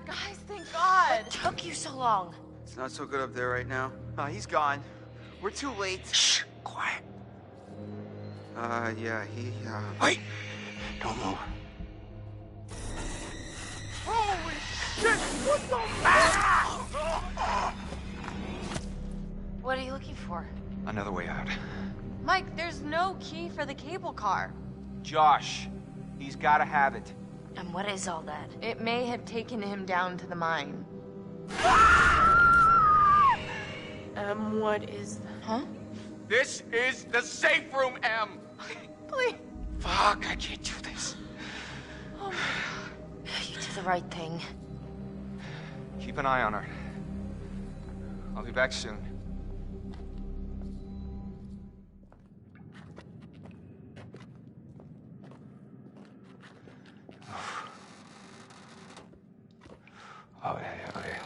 Guys, thank God. What took you so long? It's not so good up there right now. He's gone. We're too late. Shh! Quiet. Yeah, Wait! Don't move. Holy shit! What the What are you looking for? Another way out. Mike, there's no key for the cable car. Josh, he's gotta have it. And what is all that? It may have taken him down to the mine. What is that? Huh? This is the safe room, M. Please. Fuck, I can't do this. Oh my God. You did the right thing. Keep an eye on her. I'll be back soon. Oh, yeah, okay.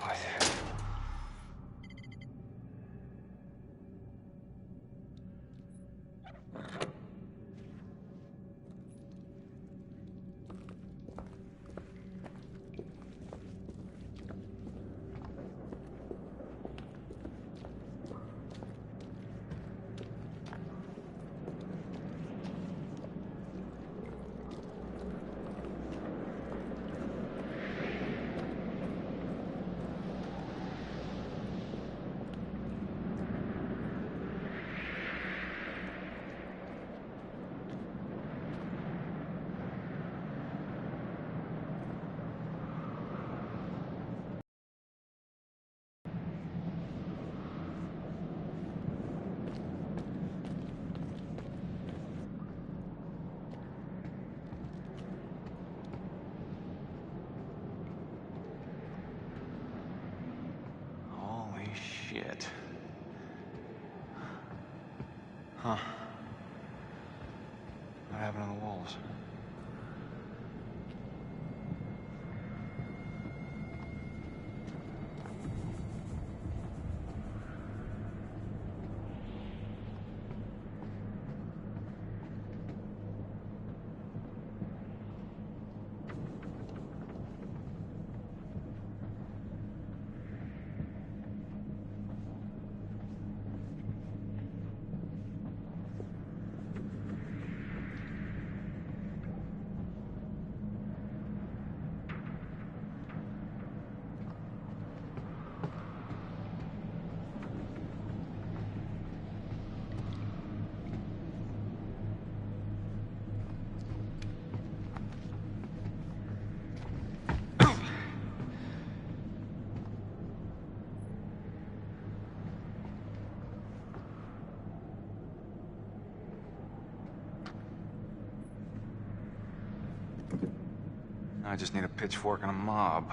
Holy shit. Huh. What happened to the walls? I just need a pitchfork and a mob.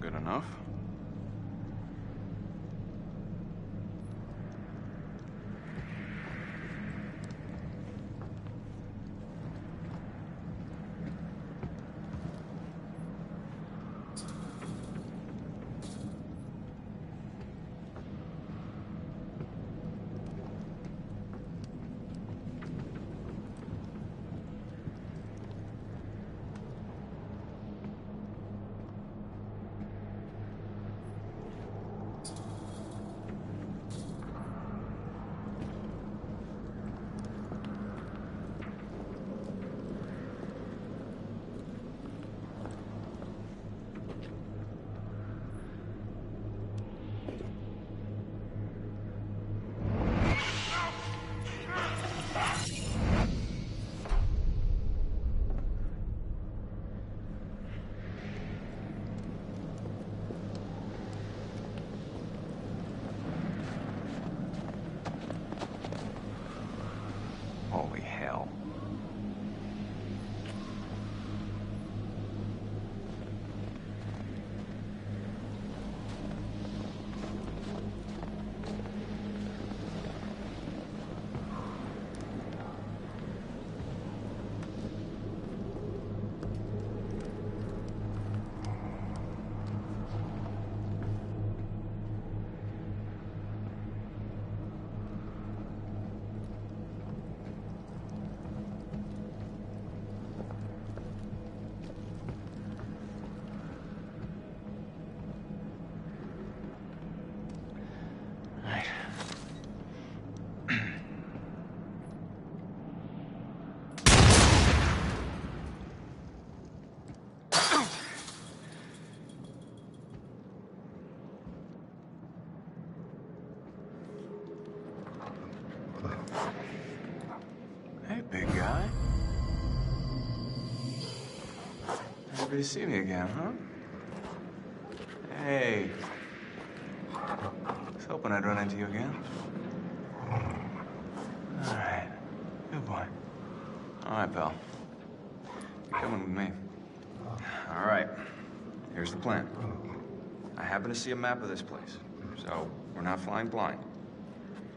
Good enough. happy to see me again, huh? Hey. I was hoping I'd run into you again. All right. Good boy. All right, pal. You're coming with me. All right. Here's the plan. I happen to see a map of this place, so we're not flying blind.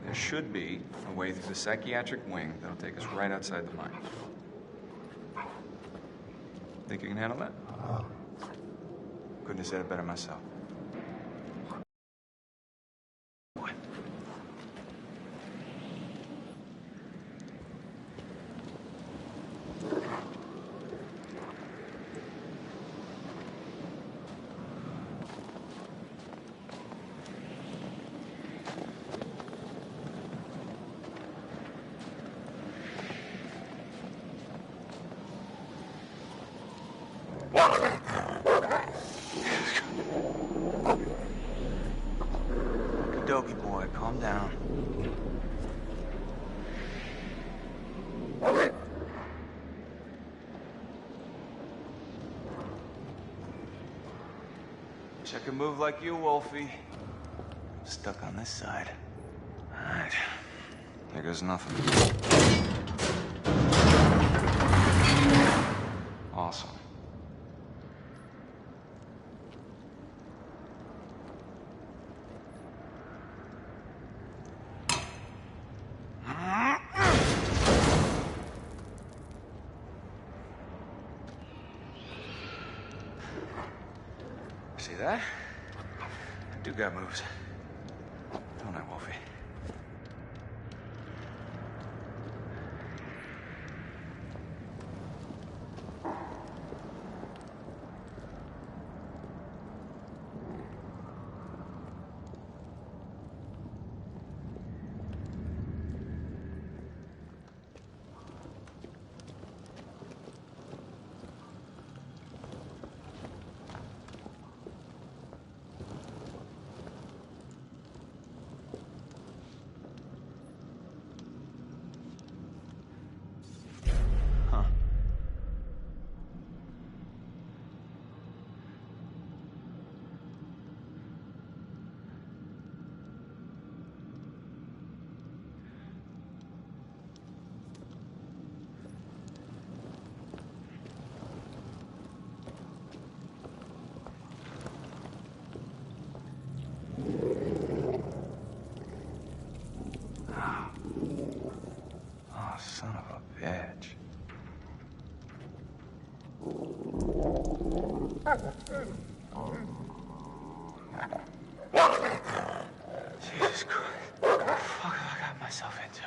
There should be a way through the psychiatric wing that'll take us right outside the mine. Think you can handle that? Couldn't have said it better myself. Boy. Okey-dokey, boy. Calm down. Wish I could move like you, Wolfie. I'm stuck on this side. All right. There goes nothing. Awesome. See that? I do got moves. Don't I, Wolfie? Oh, son of a bitch. Jesus Christ. What the fuck have I got myself into?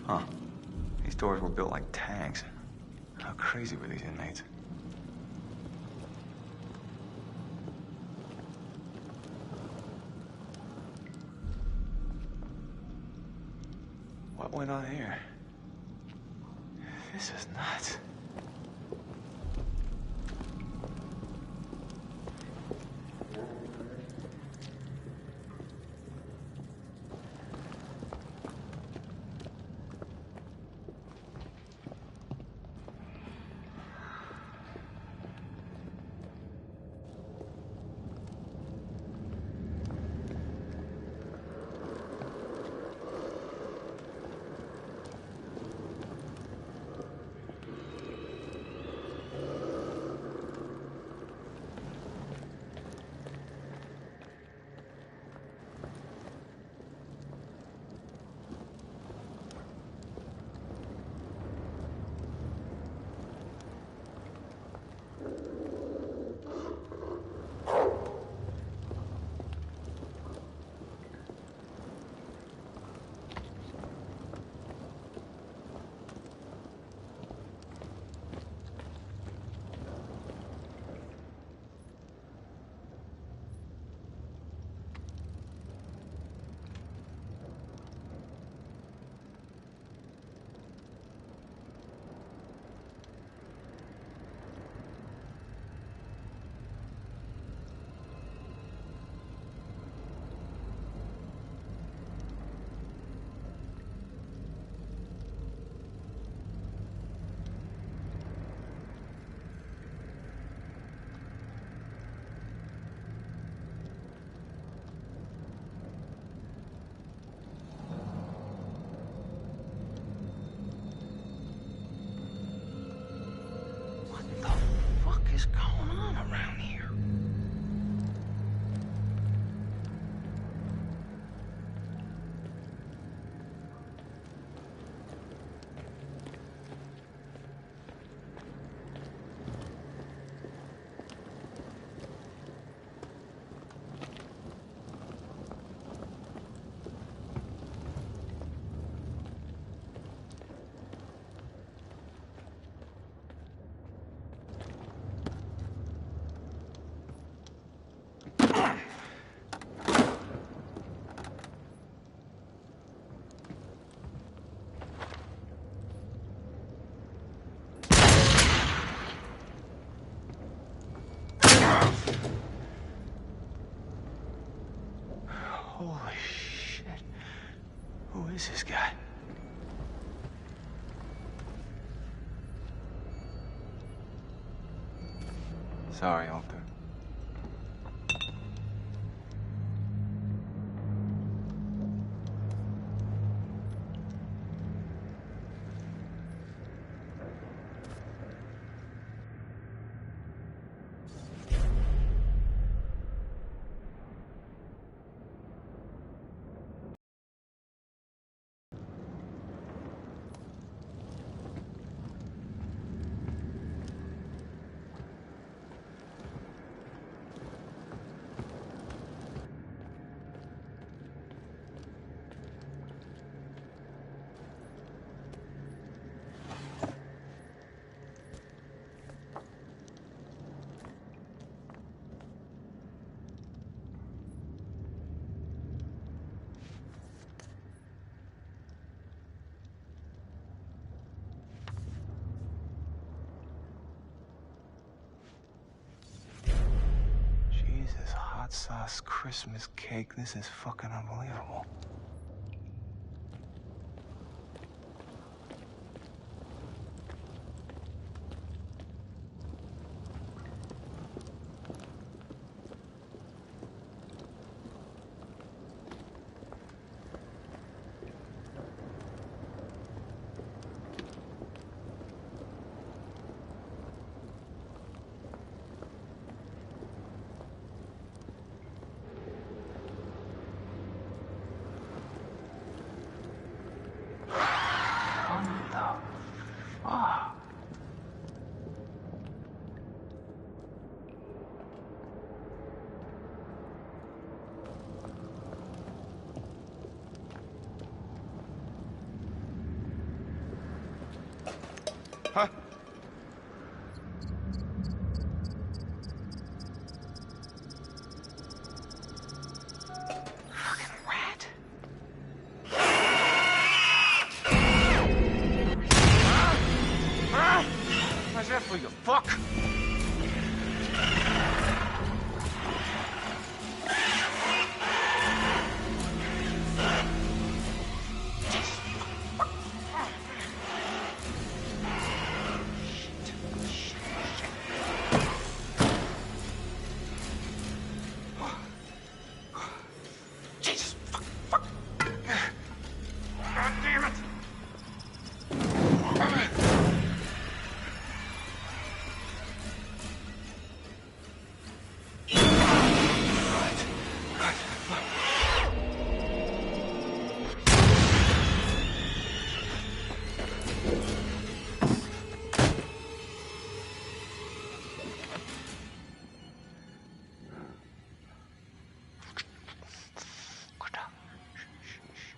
Huh. These doors were built like tanks. How crazy were these inmates? What went on here? This is nuts. is going on around here? Holy shit. Who is this guy? Sorry, Alter. Jesus, hot sauce Christmas cake. This is fucking unbelievable. Huh? Fucking rat. How's that for you, fuck? Jesus, fuck. God damn it.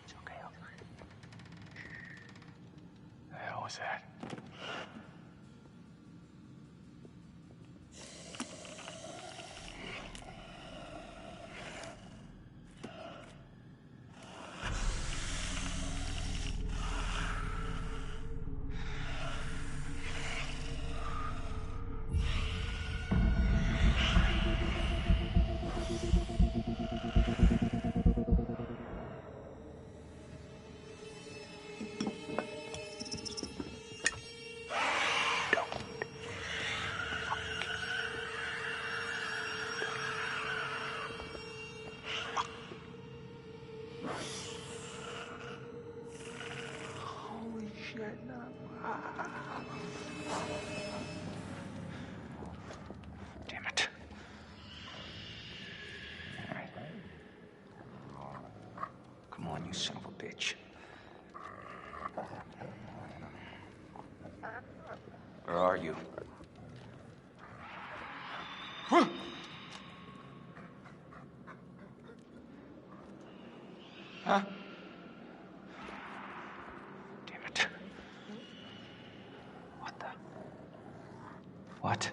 It's okay, the hell was that? Holy shit, no. Where are you? Huh? Damn it. What the? What?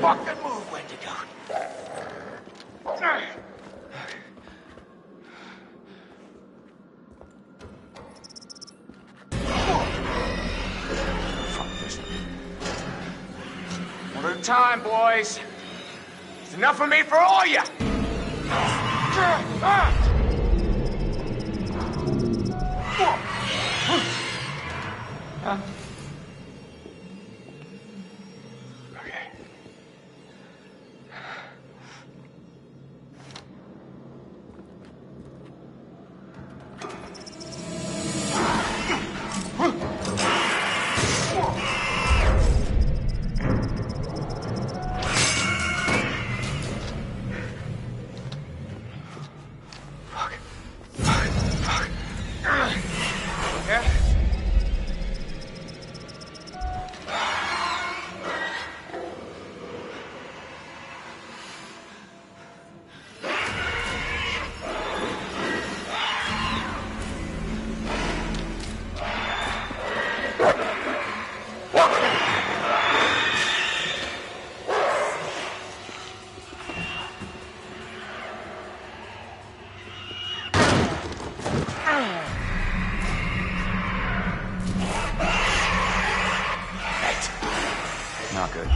Fucking move, Wendigo. Fuck this. One at a time, boys. It's enough of me for all you. Huh? Okay. Yeah? Not good.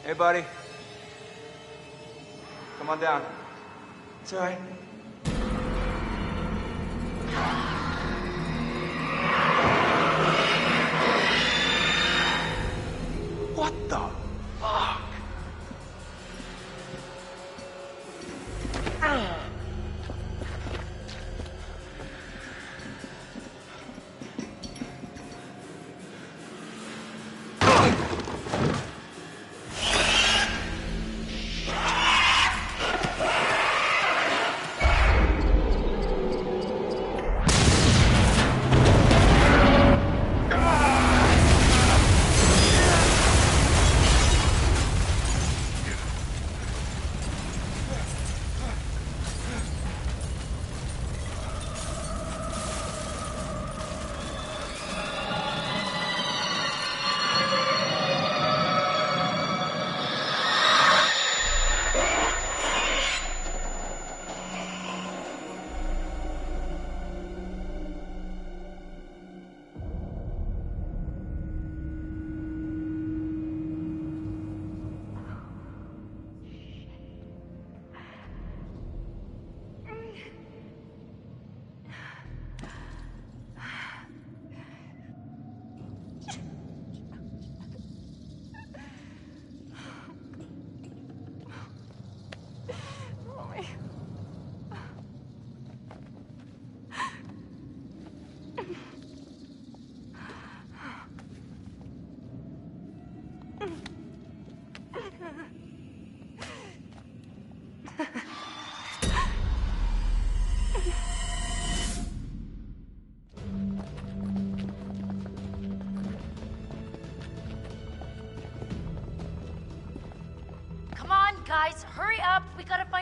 Hey, buddy. Come on down. It's all right. What the fuck?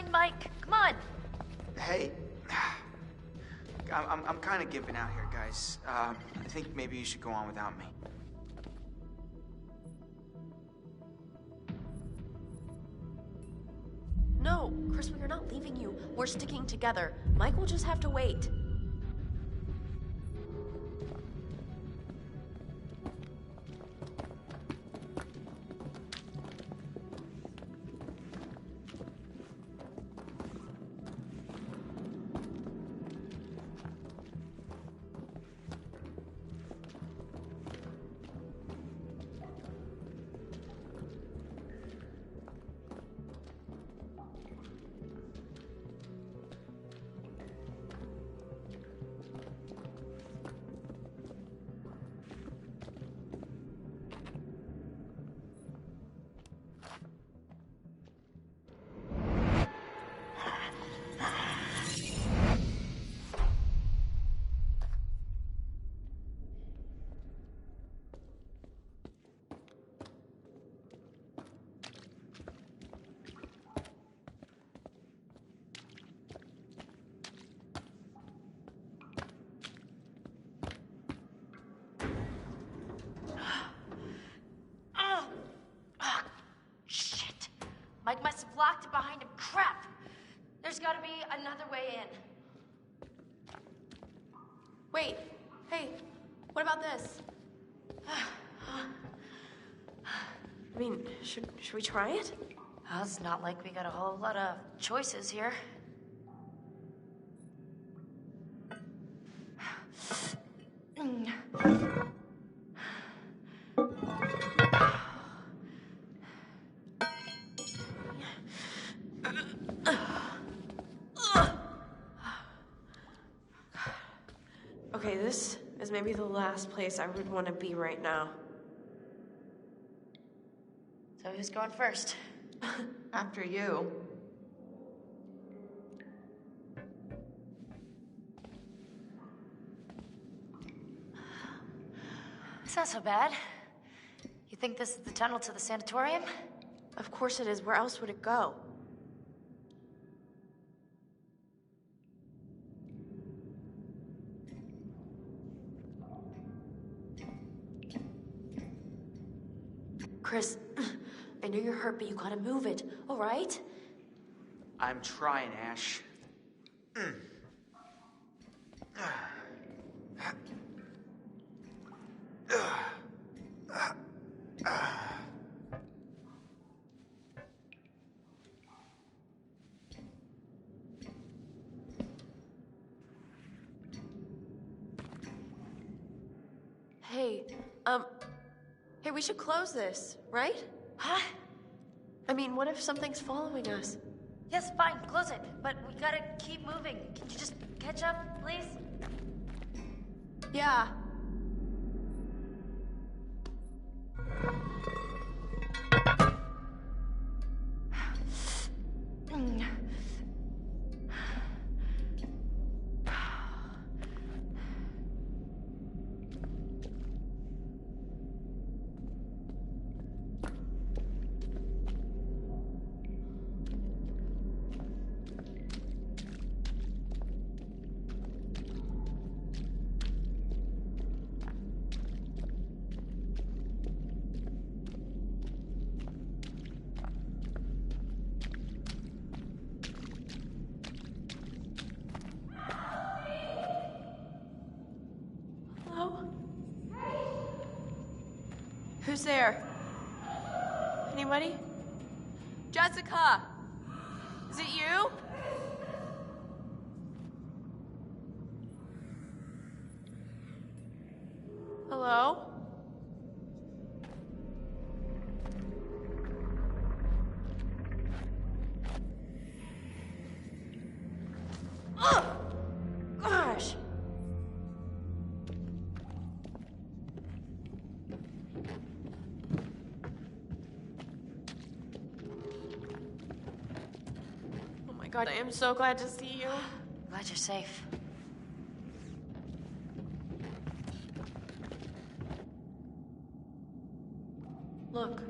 find Mike. Come on. Hey, I'm kind of giving out here, guys. I think maybe you should go on without me. No, Chris, we are not leaving you. We're sticking together. Mike will just have to wait. Mike must have locked it behind him. Crap! There's gotta be another way in. Wait, hey, what about this? I mean, should we try it? Well, it's not like we got a whole lot of choices here. Okay, this is maybe the last place I would want to be right now. So who's going first? After you. It's not so bad. You think this is the tunnel to the sanatorium? Of course it is. Where else would it go? Chris, I know you're hurt, but you gotta move it, all right? I'm trying, Ash. Hey, we should close this, right? Huh? I mean, what if something's following us? Yes, fine, close it. But we gotta keep moving. Can you just catch up, please? Yeah. Who's there? Anybody? Jessica! Is it you? Hello? Ugh! Gosh! God, I am so glad to see you. Glad you're safe. Look.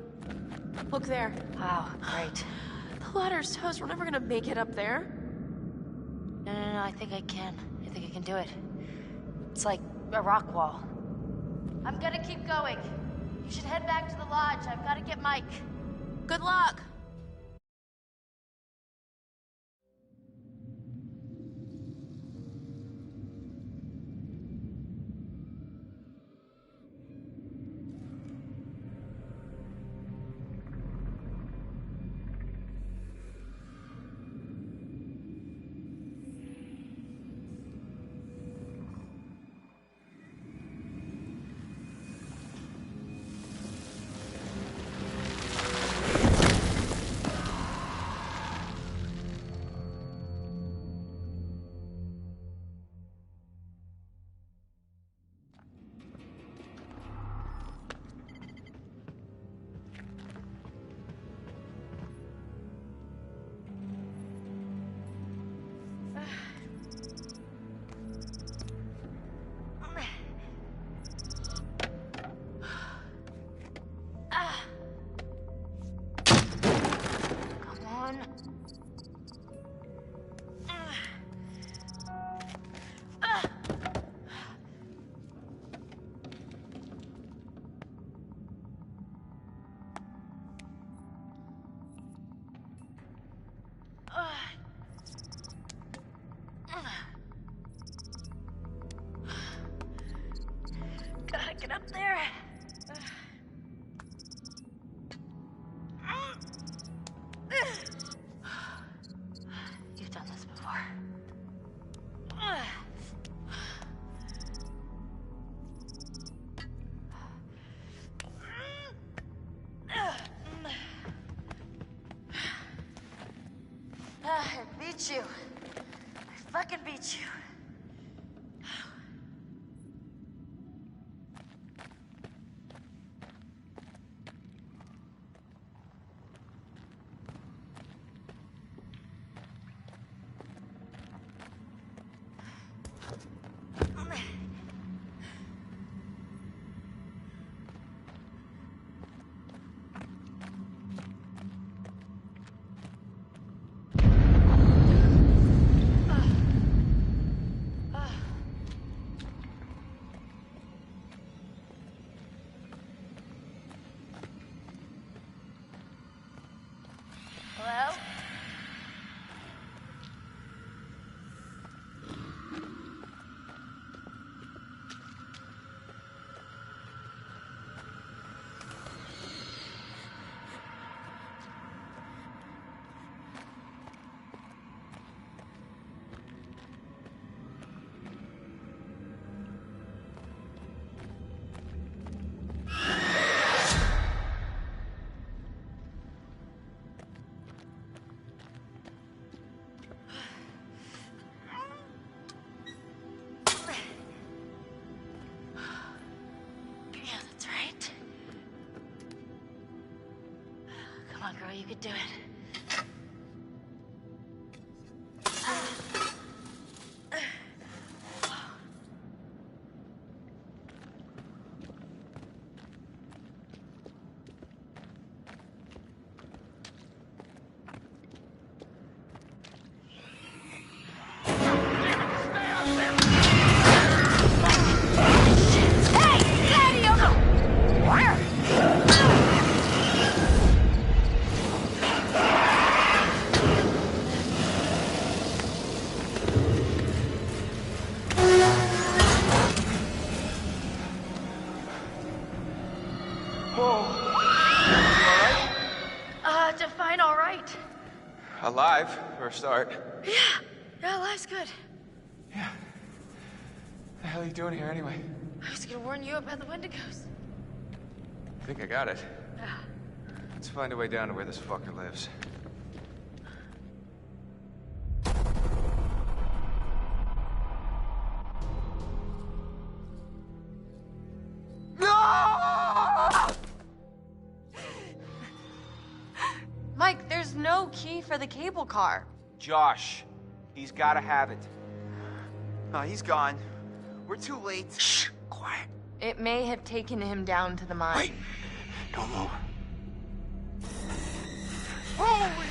Look there. Wow, great. The ladder's toast. We're never gonna make it up there. No, I think I can. I think I can do it. It's like a rock wall. I'm gonna keep going. You should head back to the lodge. I've gotta get Mike. Good luck. Gotta get up there. You've done this before. I beat you. I fucking beat you. Hello? Come on, girl, you could do it. Define all right. Alive, for a start. Yeah, life's good. Yeah. What the hell are you doing here anyway? I was gonna warn you about the Wendigos. I think I got it. Let's find a way down to where this fucker lives. Mike, there's no key for the cable car. Josh, he's gotta have it. He's gone. We're too late. Shh, quiet. It may have taken him down to the mine. Wait, don't move. Holy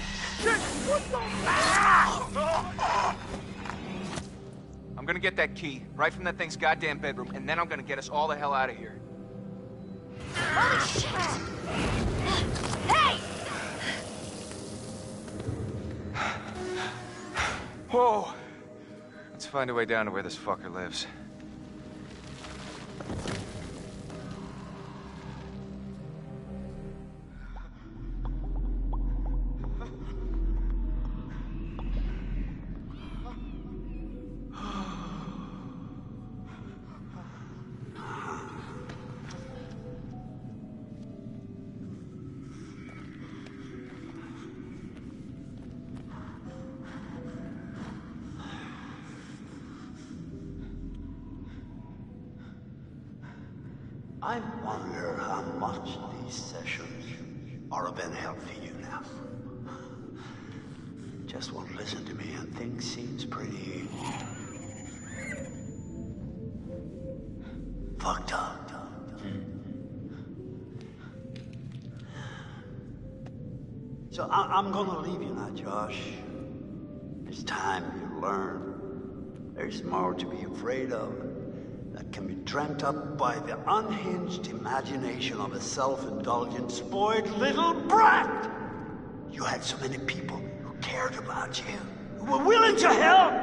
I'm gonna get that key right from that thing's goddamn bedroom, and then I'm gonna get us all the hell out of here. Holy shit! Hey! Whoa! Let's find a way down to where this fucker lives. I wonder how much these sessions are of any help to you now. Just won't listen to me and things seems pretty fucked up. So I'm gonna leave you now, Josh. It's time you learn. There's more to be afraid of that can be dreamt up by the unhinged imagination of a self-indulgent, spoiled little brat. You had so many people who cared about you, who were willing to help,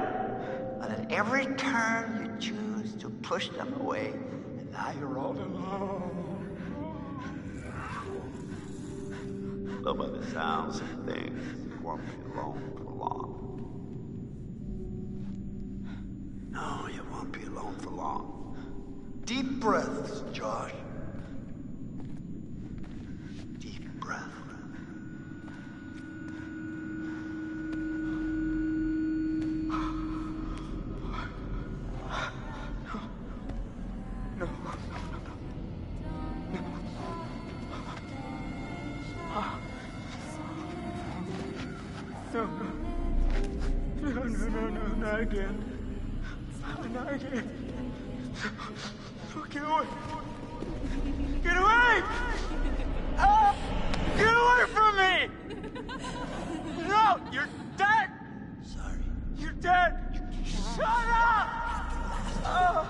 but at every turn you choose to push them away, and now you're all alone. But by the sounds of things, you won't be alone for long. No, you won't be alone for long. Deep breaths, Josh. Deep breath. No, not again. Not again. Get away! Get away! Get away from me! No, you're dead! Sorry. You're dead! Shut up! No!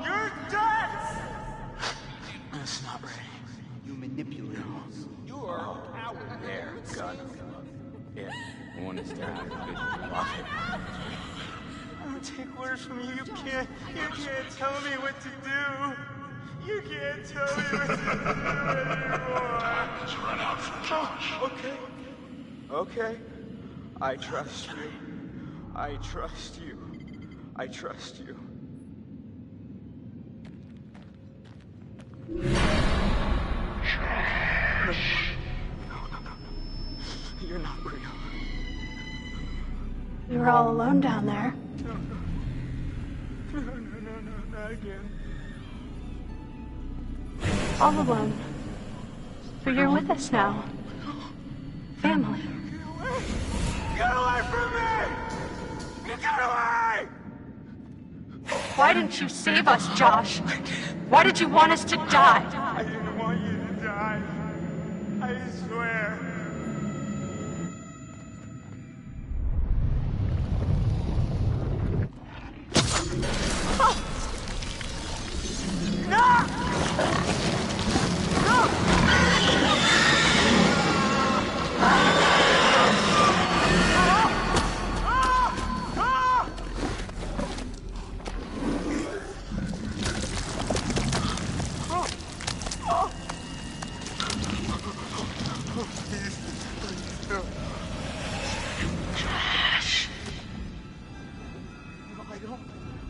You're dead! It's not ready. You manipulate us. You are a coward. There, gun. Yeah. One is down. I don't take orders from you. You can't tell me what to do. You can't tell me what to do anymore. Let's run out for Josh. Okay. I trust you. I trust you. I trust you. No. You're not real. You were all alone down there. No, not again. All alone. But you're with us now. Family. Get away from me! Get away! Why didn't you save us, Josh? Why did you want us to die? I didn't want you to die. I swear.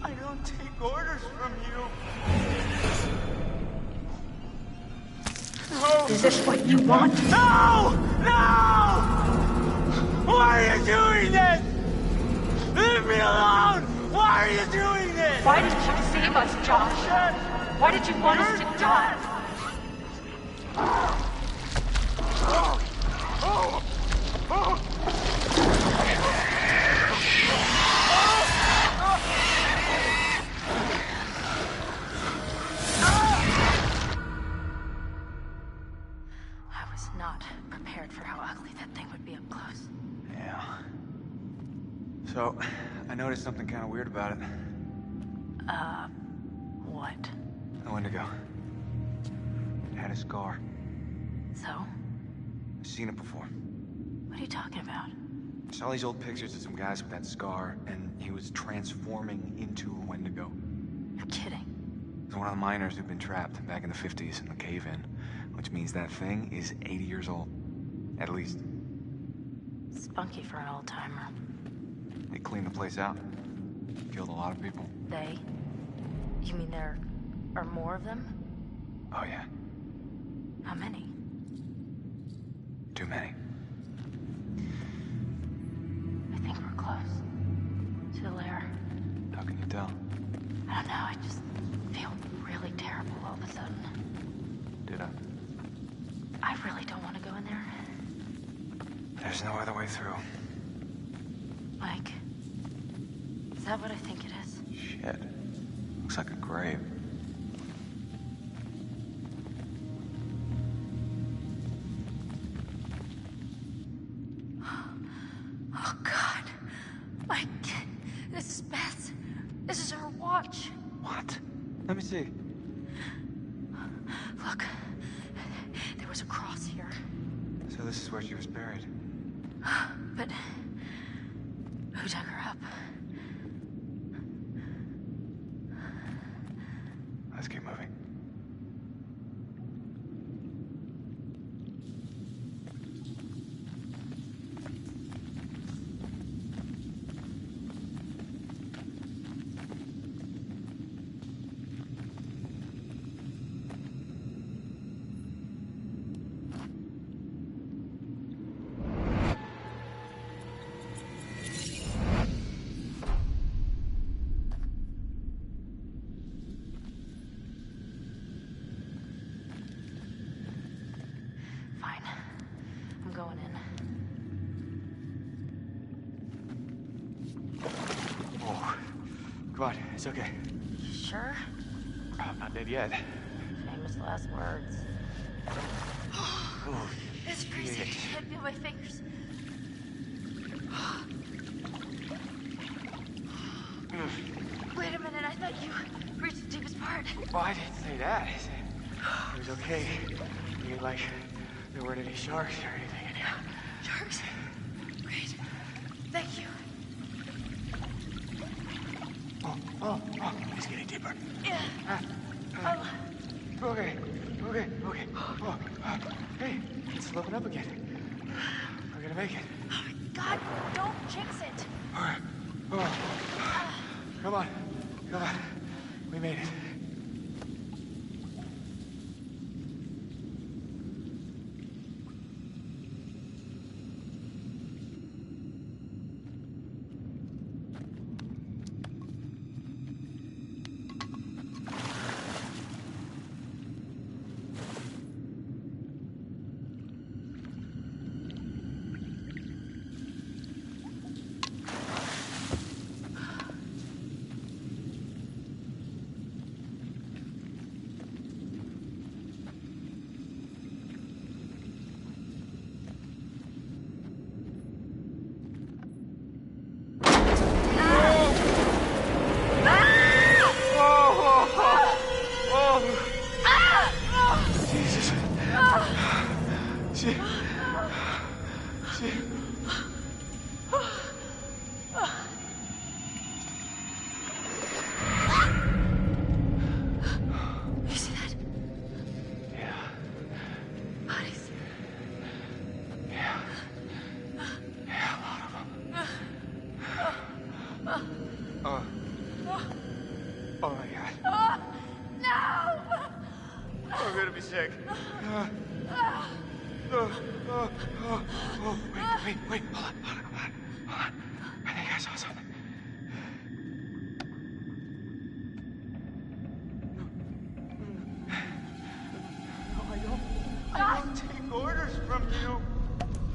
I don't take orders from you. No! Is this what you want? No! No! Why are you doing this? Leave me alone! Why are you doing this? Why didn't you save us, Josh? Why did you want us to die? I was not prepared for how ugly that thing So, I noticed something kind of weird about it. What? The Wendigo. It had a scar. So? I've seen it before. What are you talking about? I saw these old pictures of some guys with that scar, and he was transforming into a Wendigo. You're kidding. It was one of the miners who'd been trapped back in the 50s in the cave-in, which means that thing is 80 years old. At least. Spunky for an old-timer. They cleaned the place out. Killed a lot of people. They? You mean there are more of them? Oh, yeah. How many? Too many. I think we're close. To the lair. How can you tell? I don't know, I just feel really terrible all of a sudden. Did I? I really don't want to go in there. There's no other way through. Mike, is that what I think it is? Shit. Looks like a grave. Oh, God. Mike, this is Beth. This is her watch. What? Let me see. Look, there was a cross here. So this is where she was buried. But who dug her up? Let's keep moving. Fine. I'm going in. Oh, come on, it's okay. You sure? I'm not dead yet. Famous last words. Oh, It's freezing. shit. I can't feel my fingers. Wait a minute, I thought you reached the deepest part. Well, I didn't say that. I said it was okay. I mean, like, there weren't any sharks or anything in here. Sharks? Great. Thank you. Oh, it's getting deeper. Yeah. Okay. Oh, hey, it's sloping up again. We're gonna make it. Oh my God, don't jinx it. All right. Oh. Come on. We made it. You see that? Yeah. Bodies. Yeah, a lot of them. Oh my God. No! I'm gonna be sick. Wait. Hold on. I think I saw something. I don't take orders from you.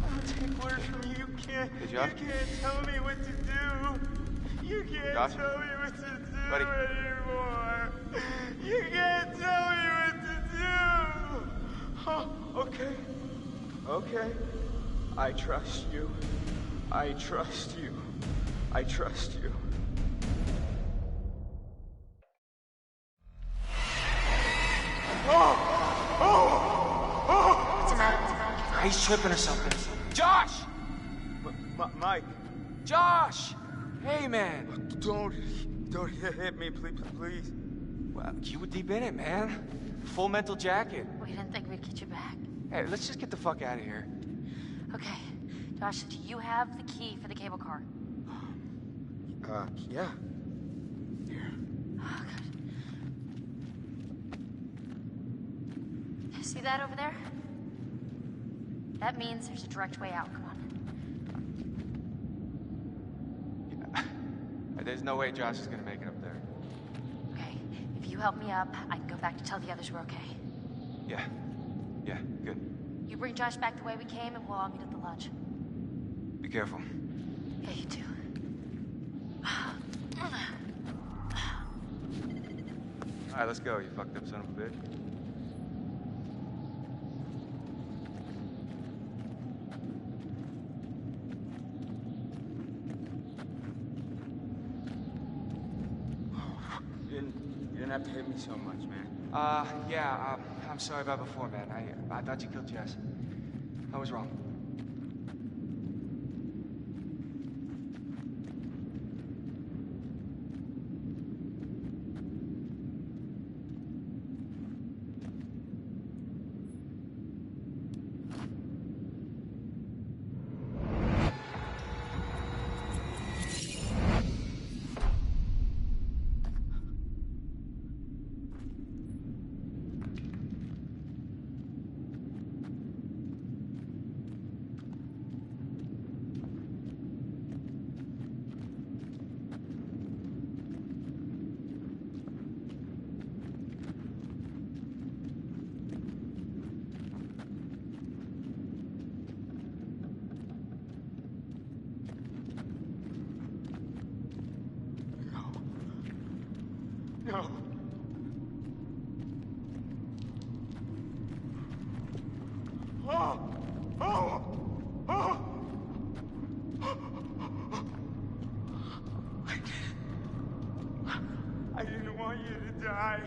I don't take orders from you. You can't tell me what to do. You can't Josh? tell me what to do Buddy? anymore. You can't tell me what to do. Oh, okay. I trust you. I trust you. What's the matter? He's tripping or something. Josh! Mike. Josh! Hey, man. Don't hit me, please. Well, you were deep in it, man. Full mental jacket. We didn't think we'd get you back. Hey, let's just get the fuck out of here. Okay. Josh, do you have the key for the cable car? Yeah. Oh, good. See that over there? That means there's a direct way out. Come on. There's no way Josh is gonna make it up there. Okay. If you help me up, I can go back to tell the others we're okay. Yeah. Yeah, good. You bring Josh back the way we came, and we'll all meet at the lodge. Be careful. Yeah, you too. All right, let's go, you fucked up son of a bitch. You didn't have to hit me so much, man. Yeah, I'm sorry about before, man. I thought you killed Jess. I was wrong. No. I didn't want you to die.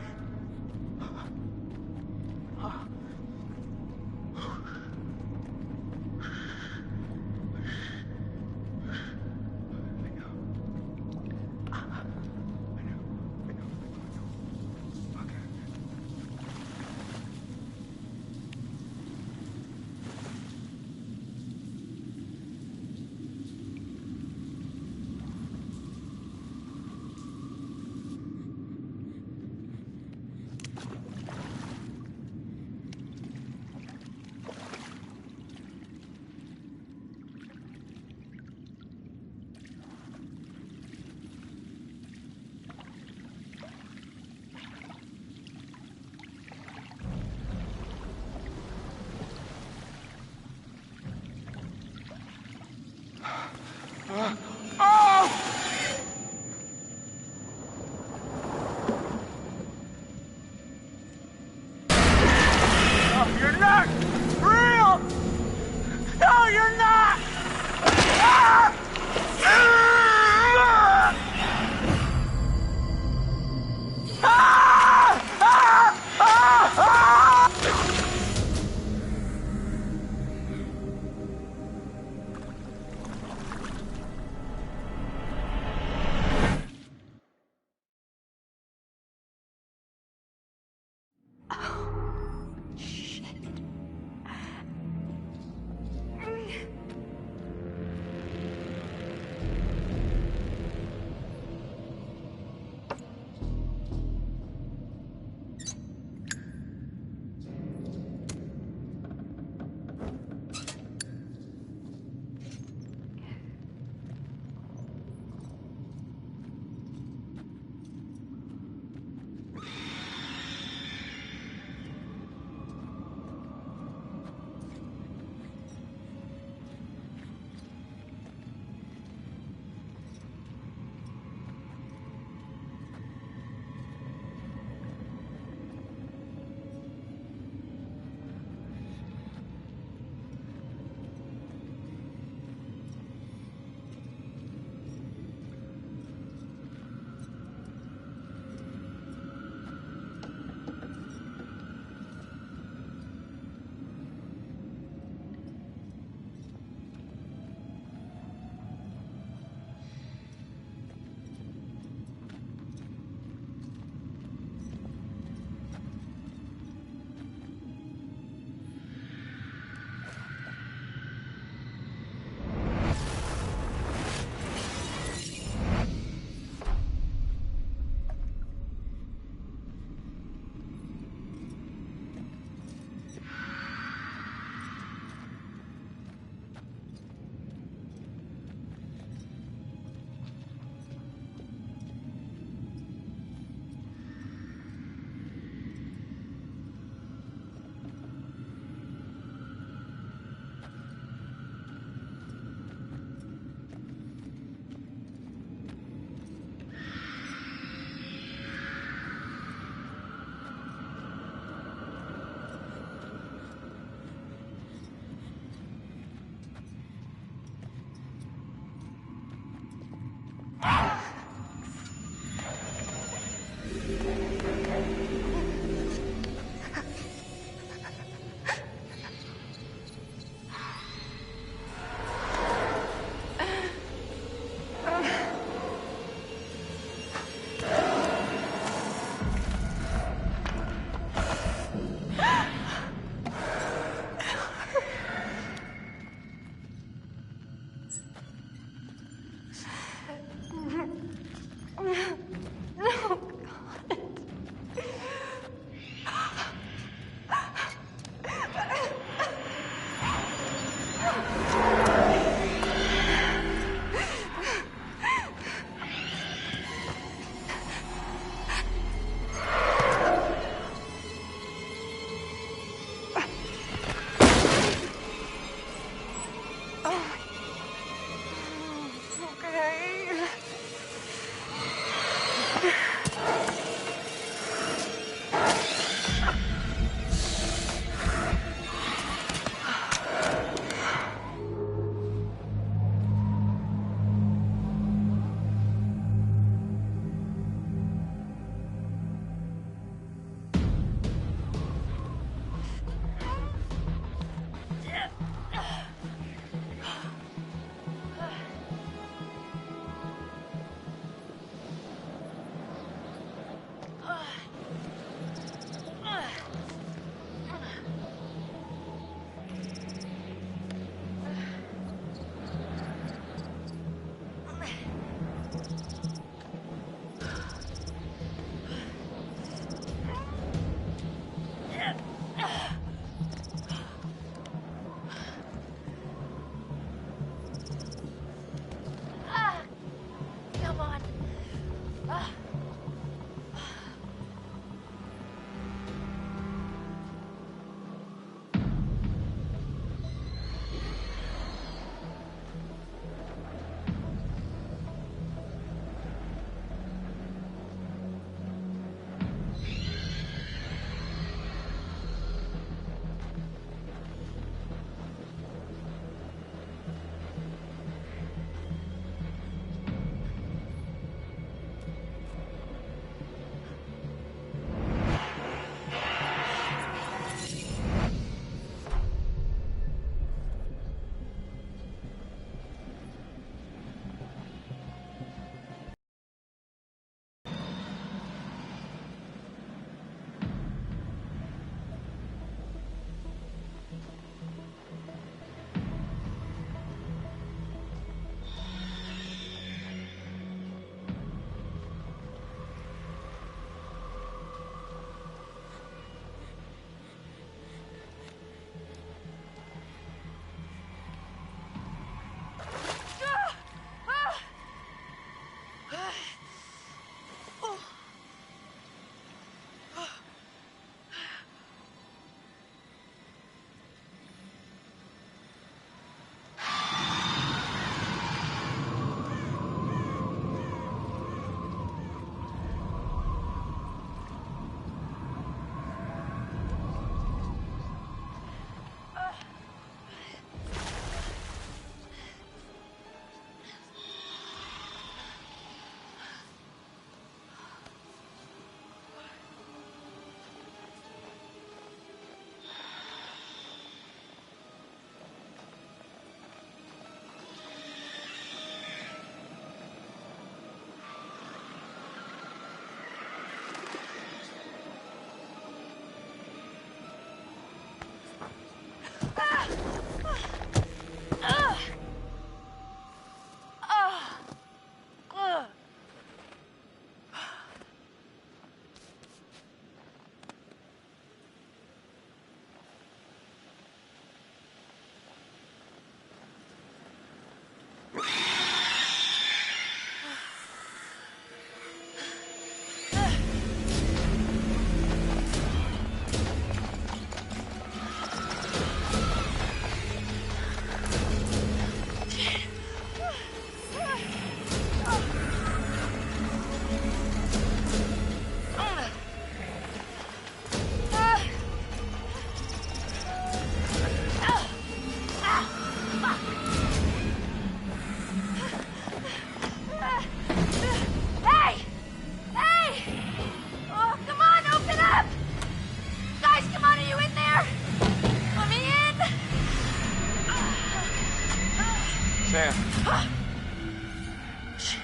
Shit.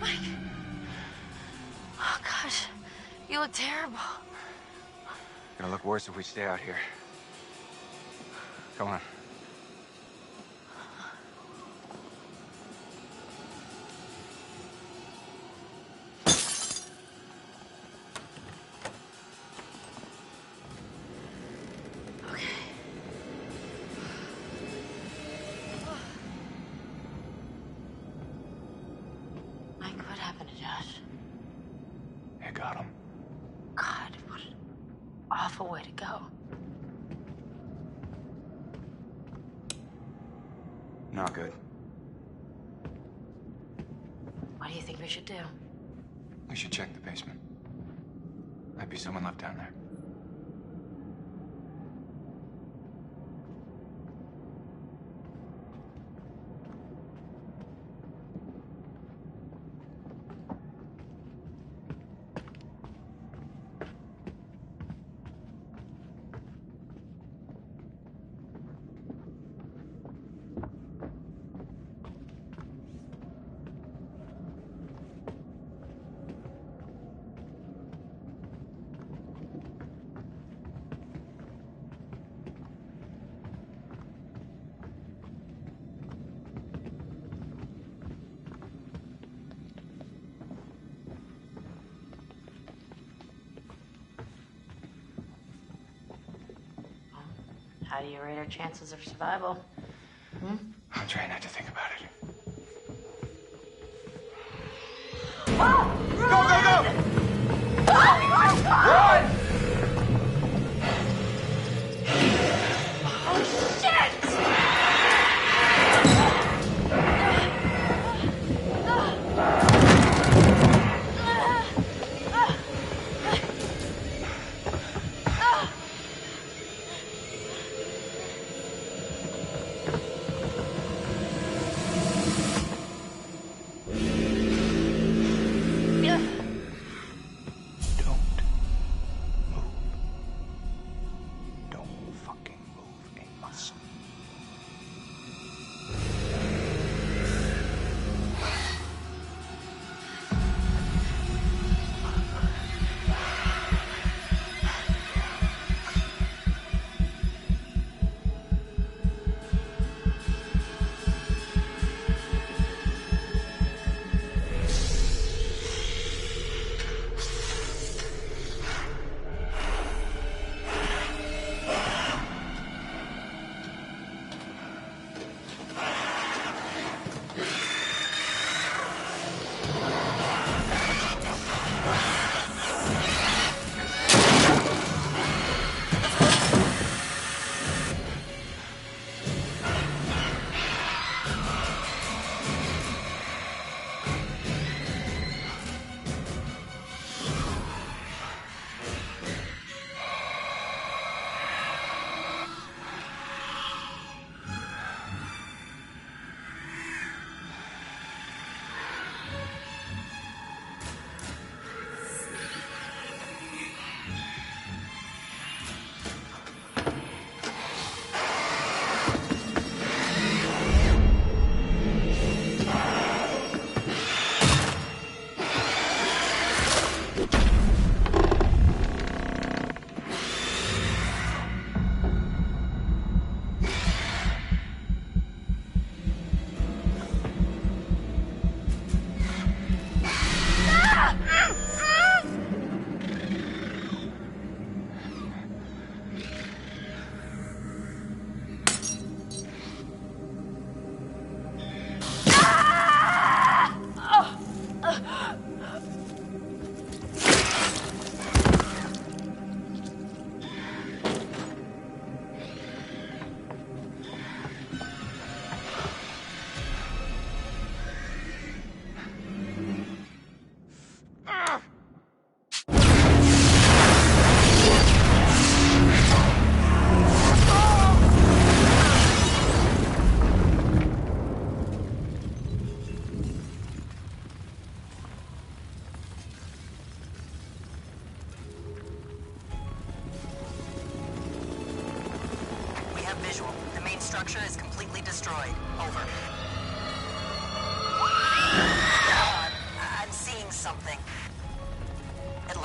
Mike. Oh, gosh. You look terrible. Gonna look worse if we stay out here. Come on. Awful way to go. Not good. What do you think we should do? We should check the basement. Might be someone left down there. How do you rate our chances of survival? Hmm? I'm trying not to think about it. Go, go, go! Run! Oh, shit!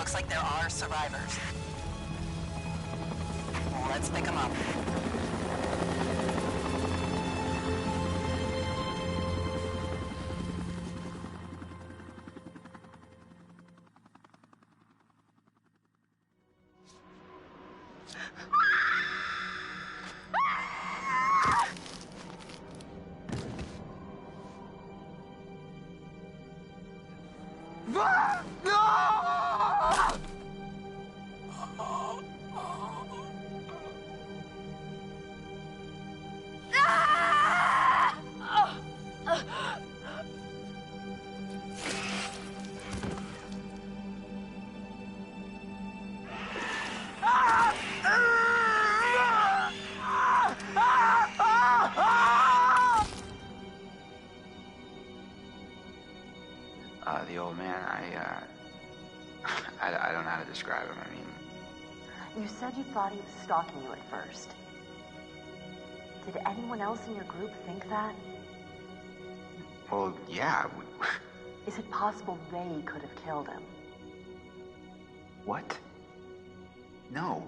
Looks like there are survivors. Let's pick them up. The old man, I don't know how to describe him. I mean... You said you thought he was stalking you at first. Did anyone else in your group think that? Well, yeah. Is it possible they could have killed him? What? No.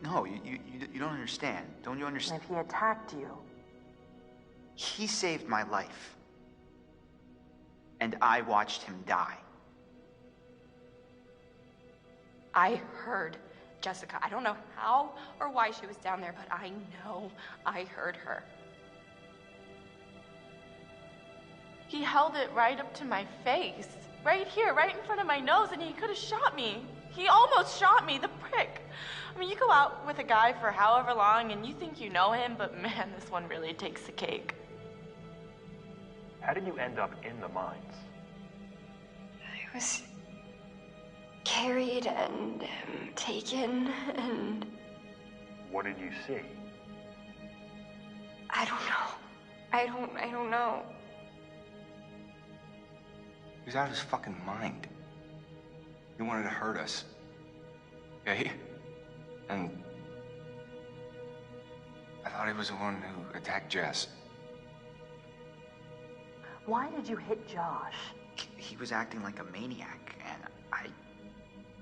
No, you don't understand. Don't you understand? If he attacked you... He saved my life. And I watched him die. I heard Jessica. I don't know how or why she was down there, but I know I heard her. He held it right up to my face. Right here, right in front of my nose, and he could have shot me. He almost shot me, the prick. I mean, you go out with a guy for however long, and you think you know him, but man, this one really takes the cake. How did you end up in the mines? I was carried and taken, and... What did you see? I don't know. I don't know. He was out of his fucking mind. He wanted to hurt us. Okay? And... I thought he was the one who attacked Jess. Why did you hit Josh? He was acting like a maniac, and I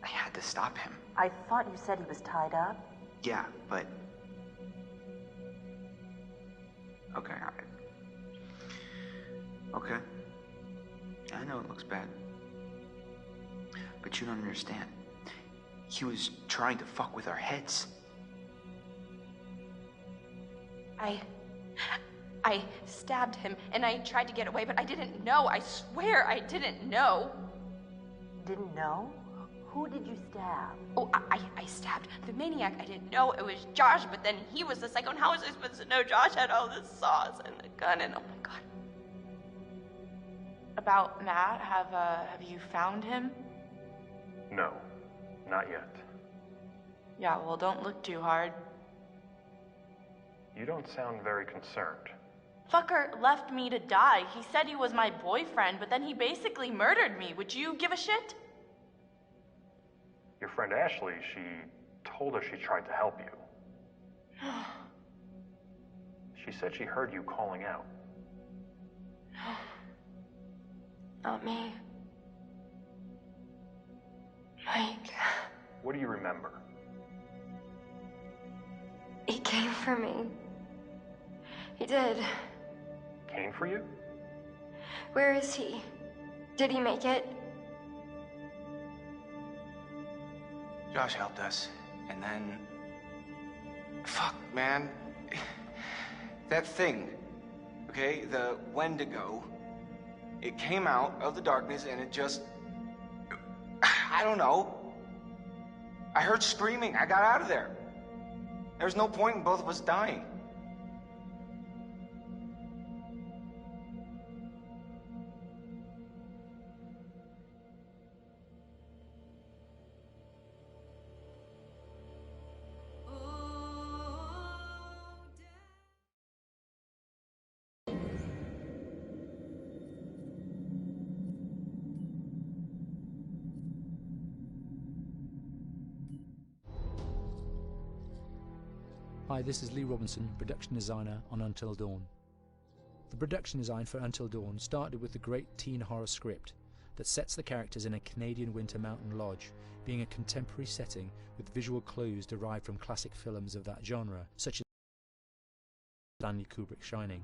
had to stop him. I thought you said he was tied up? Yeah, but... Okay, Okay. I know it looks bad. But you don't understand. He was trying to fuck with our heads. I stabbed him, and I tried to get away, but I didn't know. I swear I didn't know. Didn't know? Who did you stab? Oh, I stabbed the maniac. I didn't know it was Josh, but then he was the psycho, and how was I supposed to know Josh had all the saws and the gun, and oh my god. About Matt, have you found him? No, not yet. Yeah, well, don't look too hard. You don't sound very concerned. Fucker left me to die. He said he was my boyfriend, but then he basically murdered me. Would you give a shit? Your friend Ashley, she told us she tried to help you. She said she heard you calling out. Not me. Mike. What do you remember? He came for me. He did. Came for you? Where is he? Did he make it? Josh helped us, and then... Fuck, man. That thing, okay, the Wendigo, it came out of the darkness and it just... I don't know. I heard screaming. I got out of there. There's no point in both of us dying. Hi, this is Lee Robinson, production designer on Until Dawn. The production design for Until Dawn started with the great teen horror script, that sets the characters in a Canadian winter mountain lodge, being a contemporary setting with visual clues derived from classic films of that genre, such as Stanley Kubrick's Shining.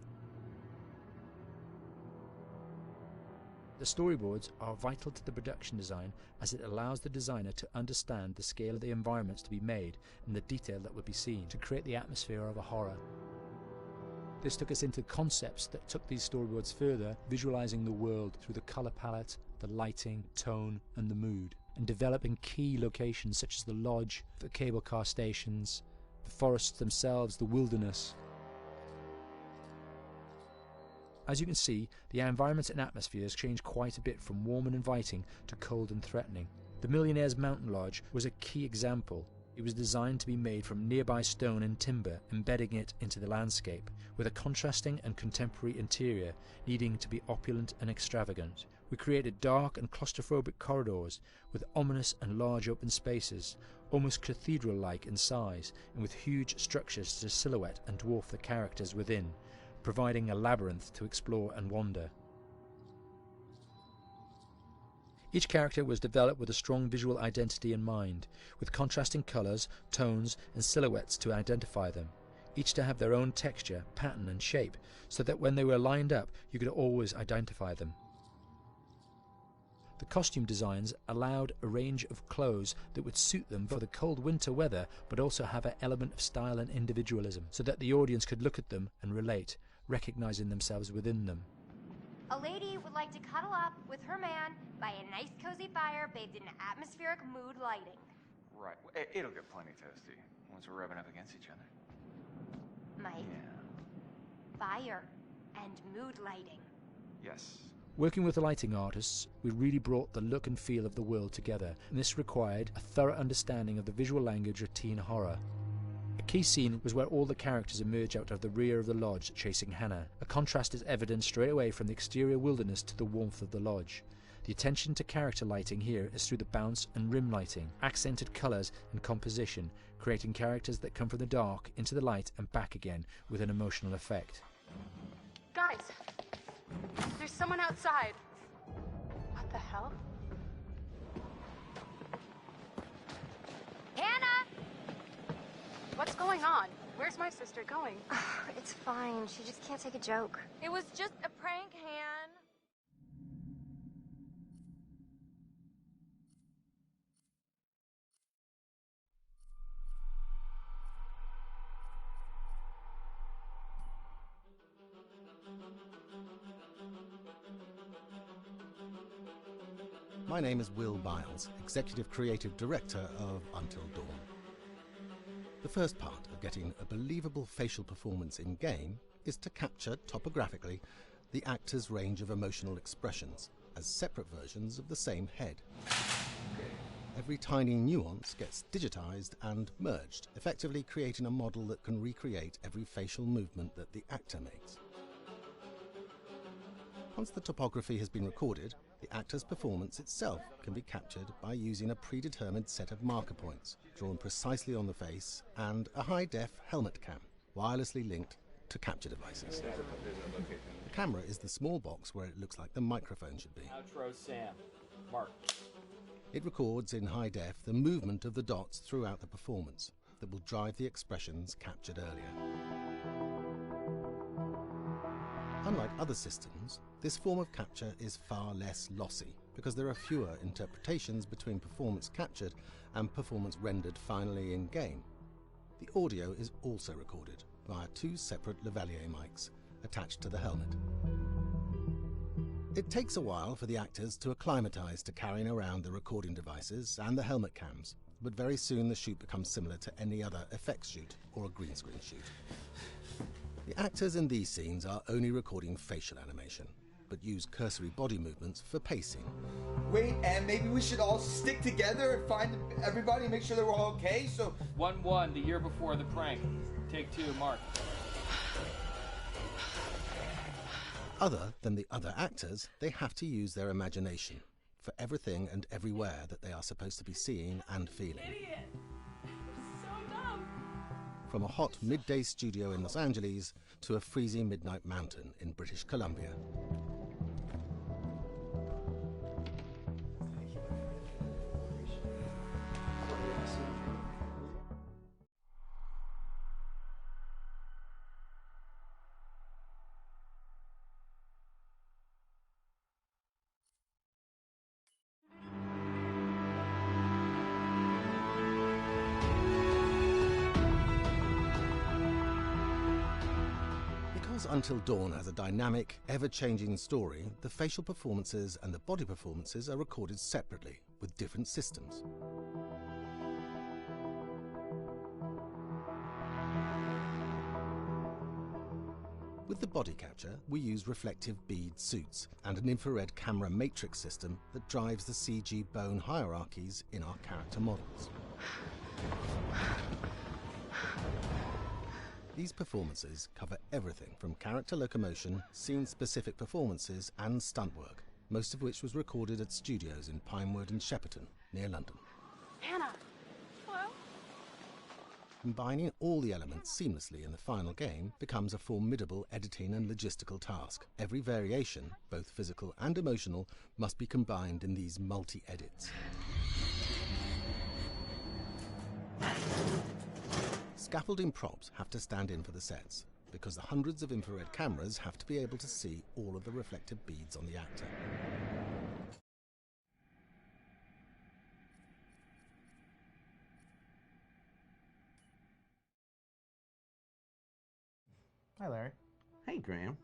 The storyboards are vital to the production design, as it allows the designer to understand the scale of the environments to be made and the detail that would be seen to create the atmosphere of a horror. This took us into concepts that took these storyboards further, visualizing the world through the color palette, the lighting, tone and the mood, and developing key locations such as the lodge, the cable car stations, the forests themselves, the wilderness. As you can see, the environments and atmospheres change quite a bit from warm and inviting to cold and threatening. The Millionaire's Mountain Lodge was a key example. It was designed to be made from nearby stone and timber, embedding it into the landscape, with a contrasting and contemporary interior needing to be opulent and extravagant. We created dark and claustrophobic corridors with ominous and large open spaces, almost cathedral-like in size, and with huge structures to silhouette and dwarf the characters within, providing a labyrinth to explore and wander. Each character was developed with a strong visual identity in mind, with contrasting colours, tones and silhouettes to identify them, each to have their own texture, pattern and shape, so that when they were lined up you could always identify them. The costume designs allowed a range of clothes that would suit them for the cold winter weather, but also have an element of style and individualism, so that the audience could look at them and relate, recognizing themselves within them. A lady would like to cuddle up with her man by a nice cozy fire bathed in atmospheric mood lighting. Right. It'll get plenty toasty once we're rubbing up against each other. Mike. Yeah. Fire and mood lighting. Yes. Working with the lighting artists, we really brought the look and feel of the world together, and this required a thorough understanding of the visual language of teen horror. A key scene was where all the characters emerge out of the rear of the lodge chasing Hannah. A contrast is evident straight away from the exterior wilderness to the warmth of the lodge. The attention to character lighting here is through the bounce and rim lighting, accented colours and composition, creating characters that come from the dark into the light and back again with an emotional effect. Guys, there's someone outside. What the hell? Hannah! What's going on? Where's my sister going? It's fine. She just can't take a joke. It was just a prank, Han. My name is Will Biles, Executive Creative Director of Until Dawn. The first part of getting a believable facial performance in-game is to capture, topographically, the actor's range of emotional expressions as separate versions of the same head. Every tiny nuance gets digitized and merged, effectively creating a model that can recreate every facial movement that the actor makes. Once the topography has been recorded, the actor's performance itself can be captured by using a predetermined set of marker points, drawn precisely on the face, and a high-def helmet cam, wirelessly linked to capture devices. The camera is the small box where it looks like the microphone should be. Outro Sam. Mark. It records in high def the movement of the dots throughout the performance that will drive the expressions captured earlier. Unlike other systems, this form of capture is far less lossy because there are fewer interpretations between performance captured and performance rendered finally in-game. The audio is also recorded via two separate lavalier mics attached to the helmet. It takes a while for the actors to acclimatise to carrying around the recording devices and the helmet cams, but very soon the shoot becomes similar to any other effects shoot or a green screen shoot. The actors in these scenes are only recording facial animation, but use cursory body movements for pacing. Wait, and maybe we should all stick together and find everybody and make sure that we're all okay, so... 1-1, the year before the prank. Take 2, Mark. Other than the other actors, they have to use their imagination for everything and everywhere that they are supposed to be seeing and feeling. Idiot! So dumb! From a hot midday studio in Los Angeles to a freezing midnight mountain in British Columbia. Because Until Dawn has a dynamic, ever-changing story, the facial performances and the body performances are recorded separately, with different systems. With the body capture, we use reflective bead suits and an infrared camera matrix system that drives the CG bone hierarchies in our character models. These performances cover everything from character locomotion, scene-specific performances and stunt work, most of which was recorded at studios in Pinewood and Shepperton, near London. Hannah! Hello? Combining all the elements seamlessly in the final game becomes a formidable editing and logistical task. Every variation, both physical and emotional, must be combined in these multi-edits. Scaffolding props have to stand in for the sets, because the hundreds of infrared cameras have to be able to see all of the reflective beads on the actor. Hi, Larry. Hey, Graham.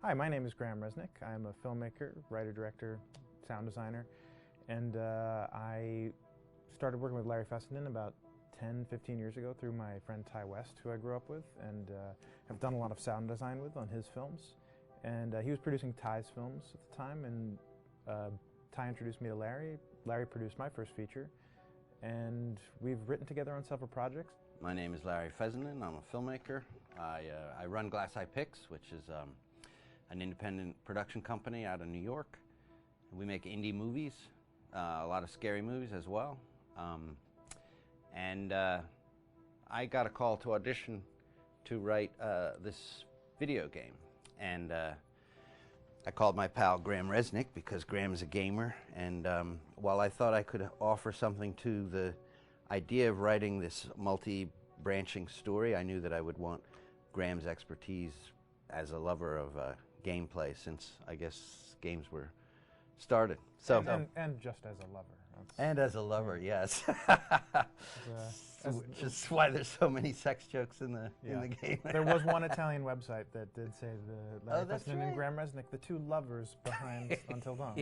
Hi, my name is Graham Resnick. I'm a filmmaker, writer, director, sound designer, and I started working with Larry Fessenden about 10-15 years ago through my friend Ty West, who I grew up with, and have done a lot of sound design with on his films. And he was producing Ty's films at the time, and Ty introduced me to Larry. Larry produced my first feature, and we've written together on several projects. My name is Larry Fessenden. I'm a filmmaker. I run Glass Eye Pix, which is an independent production company out of New York. We make indie movies, a lot of scary movies as well. And I got a call to audition to write this video game. And I called my pal Graham Resnick because Graham is a gamer. And while I thought I could offer something to the idea of writing this multi-branching story, I knew that I would want Graham's expertise as a lover of gameplay, since I guess games were started. So and just as a lover. And as a lover, yes. Which is why there's so many sex jokes in the game. There was one Italian website that did say the Larry that's Fessenden right. and Graham Resnick, the two lovers behind Until Dawn.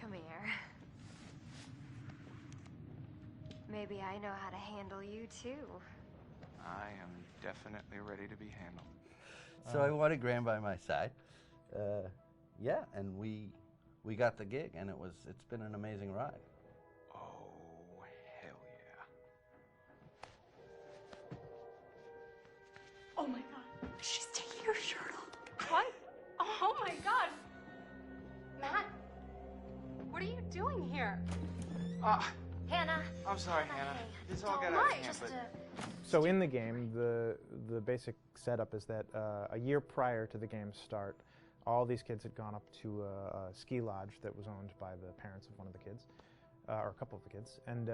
Come here. Maybe I know how to handle you too. I am definitely ready to be handled. So I wanted Graham by my side. Yeah, and we got the gig, and it's been an amazing ride. Oh, hell yeah. Oh my god. She's taking her shirt off. What? Oh my god. Matt, what are you doing here? Hannah. I'm sorry, Hannah. This all got out of hand, but... So in the game, the basic setup is that a year prior to the game's start, all these kids had gone up to a ski lodge that was owned by the parents of one of the kids, or a couple of the kids, and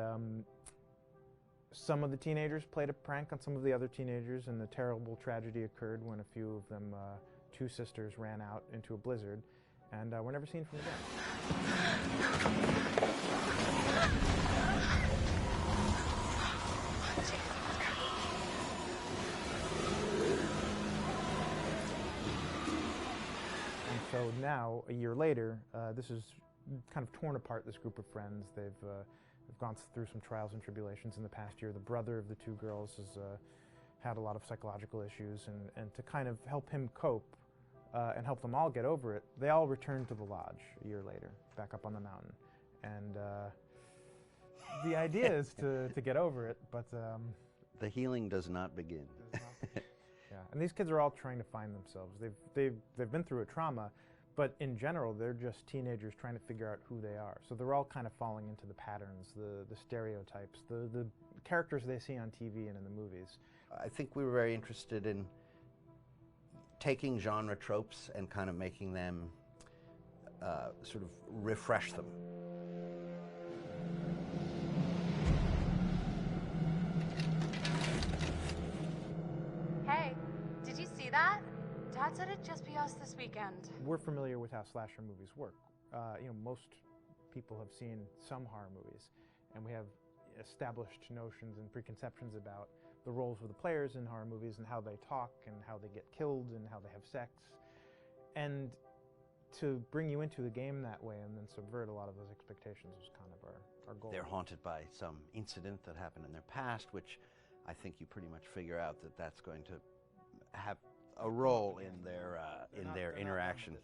some of the teenagers played a prank on some of the other teenagers, and a terrible tragedy occurred when a few of them, two sisters, ran out into a blizzard, and were never seen from again. So now, a year later, this is kind of torn apart, this group of friends. They've gone through some trials and tribulations in the past year. The brother of the two girls has had a lot of psychological issues, and to kind of help him cope and help them all get over it, they all returned to the lodge a year later, back up on the mountain. And the idea is to get over it, but... the healing does not begin. Yeah, and these kids are all trying to find themselves. They've been through a trauma, but in general, they're just teenagers trying to figure out who they are. So they're all kind of falling into the patterns, the stereotypes, the characters they see on TV and in the movies. I think we were very interested in taking genre tropes and kind of making them sort of refresh them. Hey, did you see that? Dad said it'd just be us this weekend. We're familiar with how slasher movies work. Most people have seen some horror movies, and we have established notions and preconceptions about the roles of the players in horror movies and how they talk and how they get killed and how they have sex. And to bring you into the game that way and then subvert a lot of those expectations was kind of our goal. They're haunted by some incident that happened in their past, which I think you pretty much figure out that that's going to have a role in their interaction.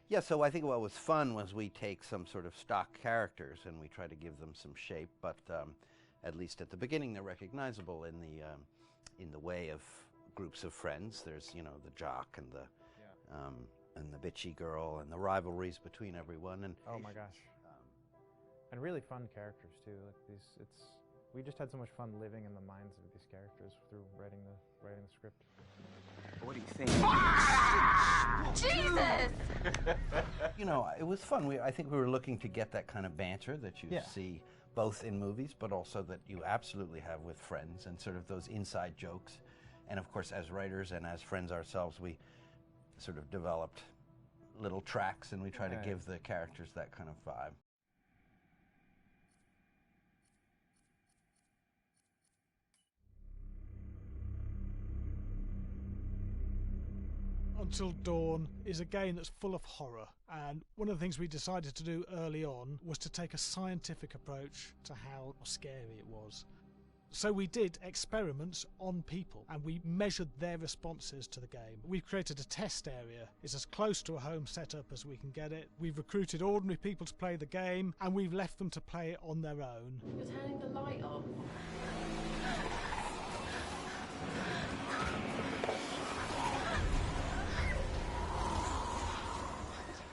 Yeah, so I think what was fun was we take some sort of stock characters and we try to give them some shape, but at least at the beginning they're recognizable in the way of groups of friends. There's, you know, the jock and the bitchy girl and the rivalries between everyone. And oh my gosh, and really fun characters too. Like we just had so much fun living in the minds of these characters through writing the script. What do you think? Jesus! You know, it was fun. I think we were looking to get that kind of banter that you see both in movies, but also that you absolutely have with friends, and sort of those inside jokes. And of course, as writers and as friends ourselves, we sort of developed little tracks, and we try to give the characters that kind of vibe. Until Dawn is a game that's full of horror, and one of the things we decided to do early on was to take a scientific approach to how scary it was. So we did experiments on people and we measured their responses to the game. We've created a test area. It's as close to a home setup as we can get it. We've recruited ordinary people to play the game and we've left them to play it on their own. You're turning the light off.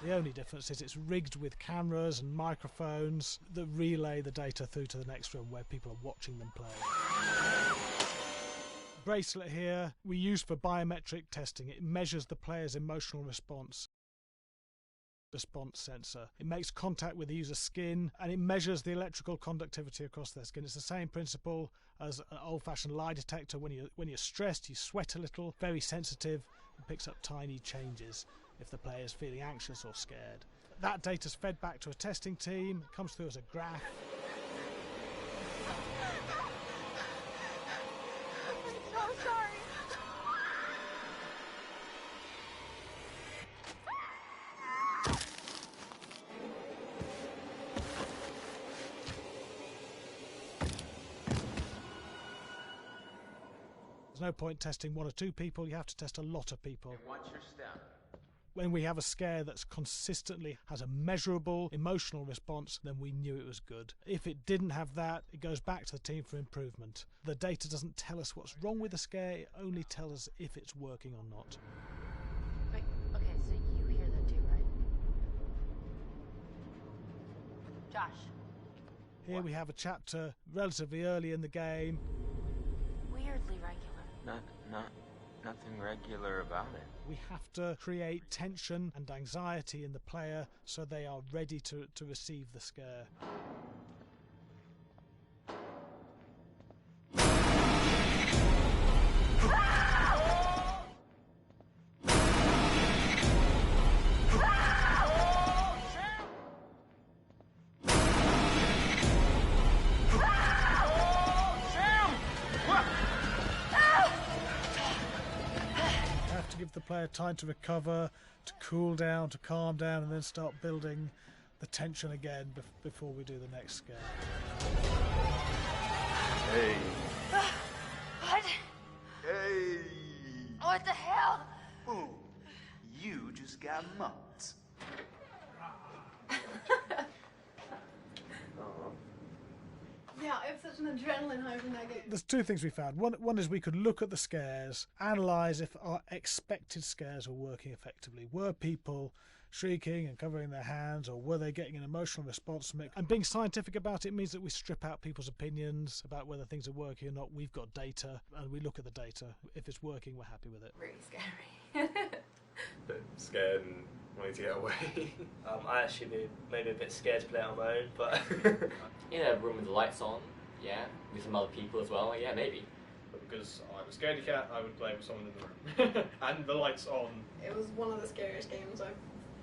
The only difference is it's rigged with cameras and microphones that relay the data through to the next room where people are watching them play. Bracelet here we use for biometric testing. It measures the player's emotional response sensor. It makes contact with the user's skin and it measures the electrical conductivity across their skin. It's the same principle as an old-fashioned lie detector. When you're stressed, you sweat a little, very sensitive, and picks up tiny changes if the player is feeling anxious or scared. That data's fed back to a testing team, it comes through as a graph. I'm so sorry. There's no point testing one or two people, you have to test a lot of people. And what's your step? When we have a scare that's consistently has a measurable emotional response, then we knew it was good. If it didn't have that, it goes back to the team for improvement. The data doesn't tell us what's wrong with the scare, it only tells us if it's working or not. Wait, okay, so you hear that too, right? Josh. Here we have a chapter relatively early in the game. Weirdly regular. Nothing regular about it. We have to create tension and anxiety in the player so they are ready to receive the scare. Give the player time to recover, to cool down, to calm down, and then start building the tension again before we do the next scare. Hey. What? Hey. What the hell? Ooh, you just got mugged. Yeah, I have such an adrenaline high from that game. There's two things we found. One is we could look at the scares, analyse if our expected scares were working effectively. Were people shrieking and covering their hands, or were they getting an emotional response from it? And being scientific about it means that we strip out people's opinions about whether things are working or not. We've got data, and we look at the data. If it's working, we're happy with it. Really scary. Bit scared and wanting to get away. I actually be maybe a bit scared to play it on my own, but In a room with the lights on, yeah, with some other people as well, yeah, maybe. But because I'm a scaredy cat, I would play with someone in the room. And the lights on. It was one of the scariest games I've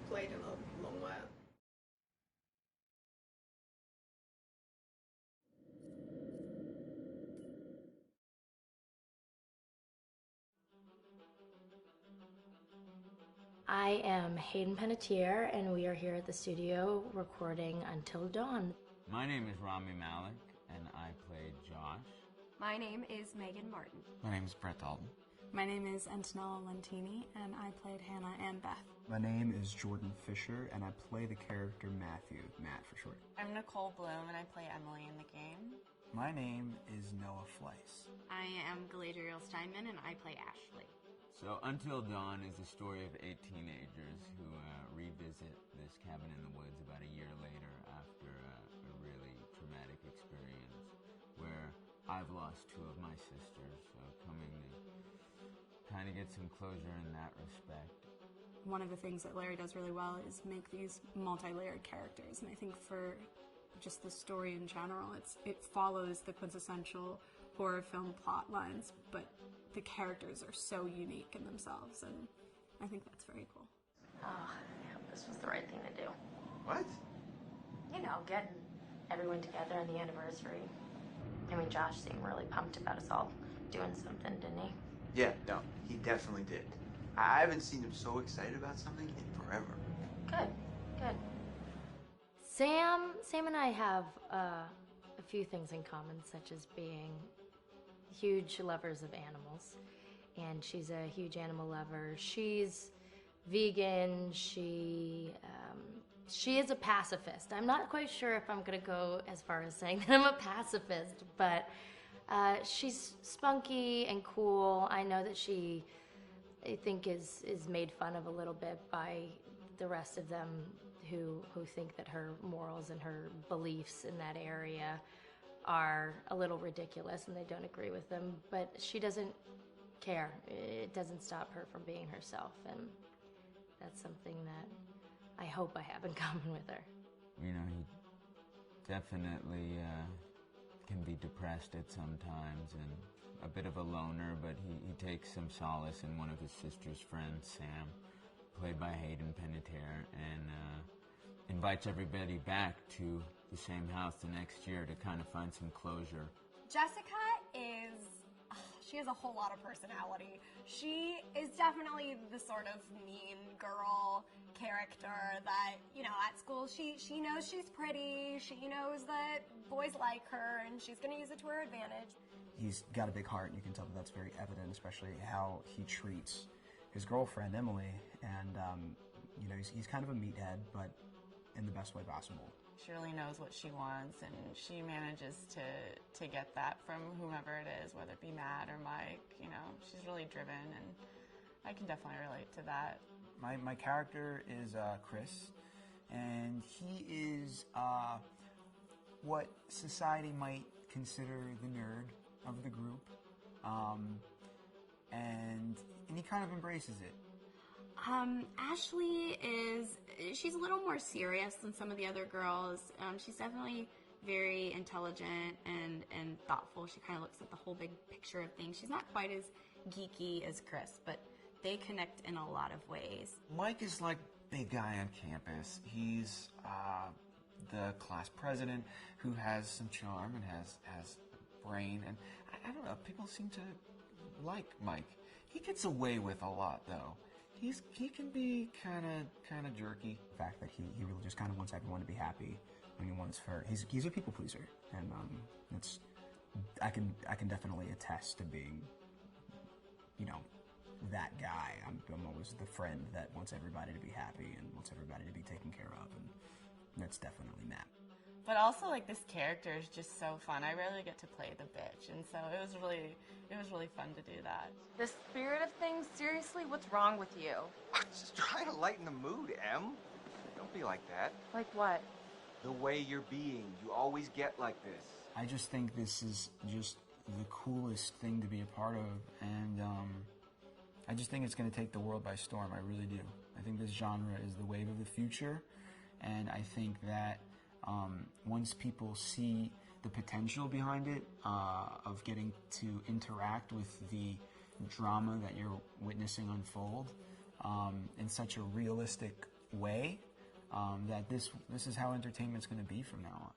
played in a long while. I am Hayden Panettiere, and we are here at the studio recording Until Dawn. My name is Rami Malek, and I played Josh. My name is Megan Martin. My name is Brett Dalton. My name is Antonella Lentini, and I played Hannah and Beth. My name is Jordan Fisher, and I play the character Matthew, Matt for short. I'm Nicole Bloom, and I play Emily in the game. My name is Noah Fleiss. I am Galadriel Steinman, and I play Ashley. So, Until Dawn is the story of 8 teenagers who revisit this cabin in the woods about a year later after a really traumatic experience where I've lost 2 of my sisters, so coming to kind of get some closure in that respect. One of the things that Larry does really well is make these multi-layered characters, and I think for just the story in general, it follows the quintessential horror film plot lines, but the characters are so unique in themselves, and I think that's very cool. Oh, I hope this was the right thing to do. What? You know, getting everyone together on the anniversary. I mean, Josh seemed really pumped about us all doing something, didn't he? Yeah, no, he definitely did. I haven't seen him so excited about something in forever. Good, good. Sam and I have a few things in common, such as being huge lovers of animals, and she's a huge animal lover. She's vegan. She is a pacifist. I'm not quite sure if I'm gonna go as far as saying that I'm a pacifist, but she's spunky and cool. I know that she, I think, is made fun of a little bit by the rest of them who think that her morals and her beliefs in that area are a little ridiculous and they don't agree with them, but she doesn't care. It doesn't stop her from being herself, and that's something that I hope I have in common with her. You know, he definitely can be depressed at some times and a bit of a loner, but he takes some solace in one of his sister's friends, Sam, played by Hayden Panettiere, and invites everybody back to the same house the next year to kind of find some closure. Jessica she has a whole lot of personality. She is definitely the sort of mean girl character that, you know, at school she knows she's pretty, she knows that boys like her, and she's going to use it to her advantage. He's got a big heart, and you can tell that that's very evident, especially how he treats his girlfriend, Emily, and, you know, he's kind of a meathead, but in the best way possible. She really knows what she wants, and she manages to get that from whomever it is, whether it be Matt or Mike. You know, she's really driven, and I can definitely relate to that. My character is Chris, and he is what society might consider the nerd of the group, and he kind of embraces it. Ashley she's a little more serious than some of the other girls. She's definitely very intelligent and thoughtful. She kind of looks at the whole big picture of things. She's not quite as geeky as Chris, but they connect in a lot of ways. Mike is like big guy on campus. He's the class president who has some charm and has brain, and I don't know, people seem to like Mike. He gets away with a lot, though. He can be kind of jerky. The fact that he really just kind of wants everyone to be happy. When he wants he's a people pleaser, and I can definitely attest to being, you know, that guy. I'm always the friend that wants everybody to be happy and wants everybody to be taken care of, and that's definitely Matt. But also, like, this character is just so fun. I rarely get to play the bitch, and so it was really fun to do that. The spirit of things, seriously, what's wrong with you? Just try to lighten the mood, Em. Don't be like that. Like what? The way you're being. You always get like this. I just think this is just the coolest thing to be a part of, and I just think it's going to take the world by storm. I really do. I think this genre is the wave of the future, and I think that once people see the potential behind it, of getting to interact with the drama that you're witnessing unfold in such a realistic way, that this is how entertainment's going to be from now on.